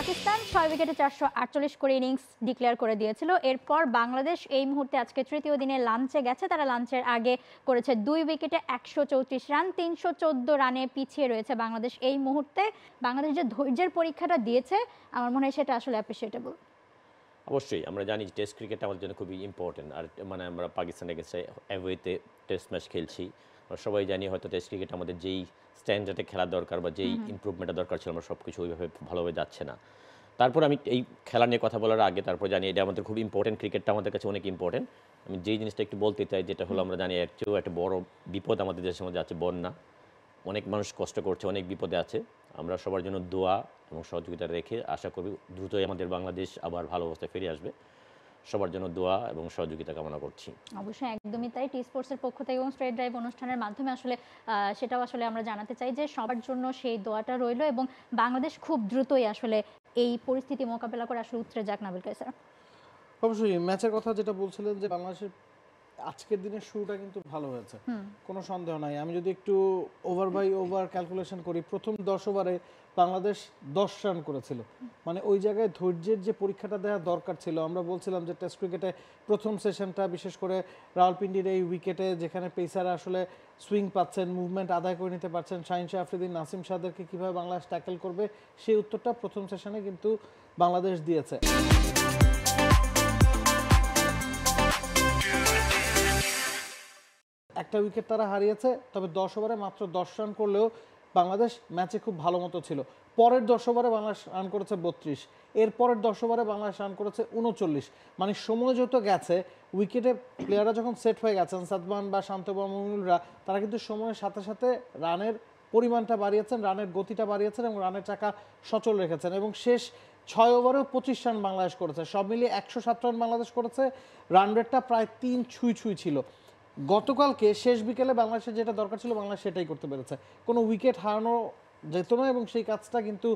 পাকিস্তান 6 উইকেটে 448 করে innings declare করে দিয়েছিল। এরপর বাংলাদেশ এই মুহূর্তে আজকে তৃতীয় দিনে লাঞ্চে গেছে। তারা লাঞ্চের আগে করেছে 2 উইকেটে 134 রান, 314 রানে পিছিয়ে রয়েছে বাংলাদেশ এই মুহূর্তে। বাংলাদেশ যে ধৈর্যের পরীক্ষাটা দিয়েছে আমার মনে হয় সেটা আসলে অ্যাপ্রিশিয়েটেবল। অবশ্যই আমরা জানি যে টেস্ট ক্রিকেট আমাদের জন্য খুবই ইম্পর্টেন্ট। আর মানে আমরা পাকিস্তানের কাছে অ্যাওয়েতে টেস্ট ম্যাচ খেলছি। আমরা সবাই জানি হয়তো টেস্ট ক্রিকেট আমাদের যেই স্ট্যান্ডার্ডে খেলা দরকার বা যেই ইমপ্রুভমেন্টের দরকার ছিল আমরা সব কিছু ওইভাবে ভালোভাবে যাচ্ছে না। তারপর আমি এই খেলা নিয়ে কথা বলার আগে তারপর জানি এটা আমাদের খুব ইম্পর্টেন্ট, ক্রিকেটটা আমাদের কাছে অনেক ইম্পর্টেন্ট। আমি যেই জিনিসটা একটু বলতে চাই যেটা হলো আমরা জানি একটু একটা বড় বিপদ আমাদের দেশের মধ্যে আছে, বন্যা। অনেক মানুষ কষ্ট করছে, অনেক বিপদে আছে। আমরা সবার জন্য দোয়া এবং সহযোগিতা রেখে আশা করি দ্রুতই আমাদের বাংলাদেশ আবার ভালো অবস্থায় ফিরে আসবে। সবার জন্য দোয়া এবং সহযোগিতা কামনা করছি। অবশ্যই একদমই তাই। টি স্পোর্টসের পক্ষ থেকে এবং স্ট্রেট ড্রাইভ অনুষ্ঠানের মাধ্যমে আসলে সেটাও আসলে আমরা জানাতে চাই যে সবার জন্য সেই দোয়াটা রইলো এবং বাংলাদেশ খুব দ্রুতই আসলে এই পরিস্থিতি মোকাবেলা করে আসলে উতরে যাক। নাবিল কায়সার, অবশ্যই ম্যাচের কথা যেটা বলছিলেন যে বাংলাদেশের আজকের দিনের শুরুটা কিন্তু ভালো হয়েছে, কোনো সন্দেহ নাই। আমি যদি একটু ওভার বাই ওভার ক্যালকুলেশন করি, প্রথম 10 ওভারে বাংলাদেশ 10 রান করেছিল। মানে ওই জায়গায় ধৈর্যের যে পরীক্ষাটা দেওয়া দরকার ছিল। আমরা বলছিলাম যে টেস্ট ক্রিকেটে প্রথম সেশনটা বিশেষ করে রাওয়ালপিন্ডির এই উইকেটে যেখানে পেসাররা আসলে সুইং পাচ্ছেন, মুভমেন্ট আদায় করে নিতে পারছেন, শাহিন শাহ আফ্রিদিন, নাসিম শাহদেরকে কীভাবে বাংলাদেশ ট্যাকেল করবে সেই উত্তরটা প্রথম সেশনে কিন্তু বাংলাদেশ দিয়েছে। একটা উইকেট তারা হারিয়েছে, তবে 10 ওভারে মাত্র 10 রান করলেও বাংলাদেশ ম্যাচে খুব ভালো মতো ছিল। পরের 10 ওভারে বাংলাদেশ রান করেছে 32, এর পরের 10 ওভারে বাংলাদেশ রান করেছে 39। মানে সময় যত গেছে, উইকেটে প্লেয়াররা যখন সেট হয়ে গেছেন, সাদমান বা শান্ত বা মুমিনুলরা, তারা কিন্তু সময়ের সাথে সাথে রানের পরিমাণটা বাড়িয়েছেন, রানের গতিটা বাড়িয়েছেন এবং রানের চাকা সচল রেখেছেন। এবং শেষ 6 ওভারেও 25 রান বাংলাদেশ করেছে। সব মিলিয়ে 107 রান বাংলাদেশ করেছে। রান রেটটা প্রায় 3 ছুঁই ছিল। গতকালকে শেষ বিকেলে বাংলাদেশের যেটা দরকার ছিল বাংলাদেশ সেটাই করতে পেরেছে। কোনো উইকেট হারানো যেত না এবং সেই কাজটা কিন্তু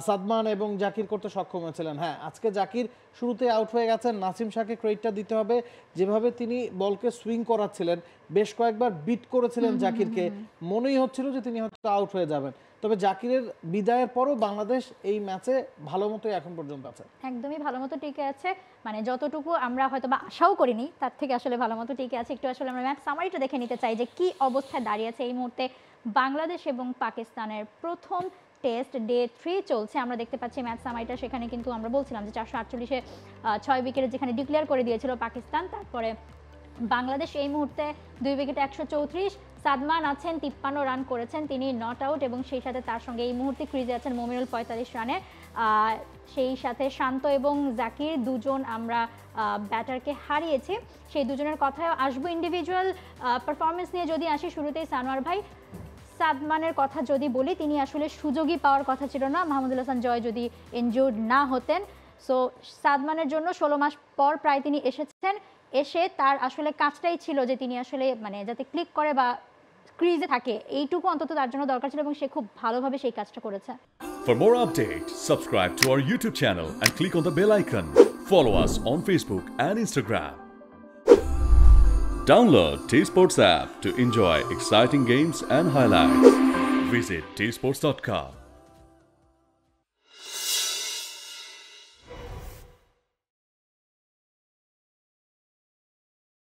সাদমান এবং জাকির করতে সক্ষম হয়েছিলেন। হ্যাঁ, আজকে জাকির শুরুতে আউট হয়ে গেছেন। নাসিম শাহকে ক্রেডিটটা দিতে হবে, যেভাবে তিনি বলকে সুইং করাচ্ছিলেন, বেশ কয়েকবার বিট করেছিলেন জাকিরকে, মনেই হচ্ছিল যে তিনি হয়তো আউট হয়ে যাবেন। তবে জাকিরের বিদায়ের পরও বাংলাদেশ এই ম্যাচে ভালো মতোই এখন পর্যন্ত আছে, একদমই ভালো মতো টিকে আছে। মানে যতটুকু আমরা হয়তো বা আশাও করিনি তার থেকে আসলে ভালো মতো টিকে আছে। একটু আসলে আমরা ম্যাচ সামারিটা দেখে নিতে চাই যে কি অবস্থায় দাঁড়িয়ে আছে এই মুহূর্তে বাংলাদেশ এবং পাকিস্তানের প্রথম টেস্ট ডে 3 চলছে। আমরা দেখতে পাচ্ছি ম্যাচ সামারিটা, সেখানে কিন্তু আমরা বলছিলাম যে 448-এ 6 উইকেটে যেখানে ডিক্লেয়ার করে দিয়েছিল পাকিস্তান, তারপরে বাংলাদেশ এই মুহূর্তে 2 উইকেটে 134। সাদমান আছেন 53 রান করেছেন, তিনি নট আউট এবং সেই সাথে তার সঙ্গে এই মুহূর্তে ক্রিজে আছেন মুমিনুল 45 রানে। সেই সাথে শান্ত এবং জাকির দুজন আমরা ব্যাটারকে হারিয়েছি। সেই দুজনের কথায় আসবো। ইন্ডিভিজুয়াল পারফরমেন্স নিয়ে যদি আসি, শুরুতেই সানোয়ার ভাই, সাদমানের কথা যদি বলি, তিনি আসলে সুযোগই পাওয়ার কথা ছিল না মাহমুদুল হাসান জয় যদি ইনজুর্ড না হতেন। সো সাদমানের জন্য 16 মাস পর প্রায় তিনি এসেছেন, এসে তার আসলে কাজটাই ছিল যে তিনি আসলে মানে যাতে ক্লিক করে বা ক্রিজে থাকে এইটুকু অন্তত তার জন্য দরকার ছিল এবং সে খুব ভালোভাবে সেই কাজটা করেছে। For more updates, subscribe to our YouTube channel and click on the bell icon. Follow us on Facebook and Instagram. Download T Sports app to enjoy exciting games and highlights. Visit tsports.com.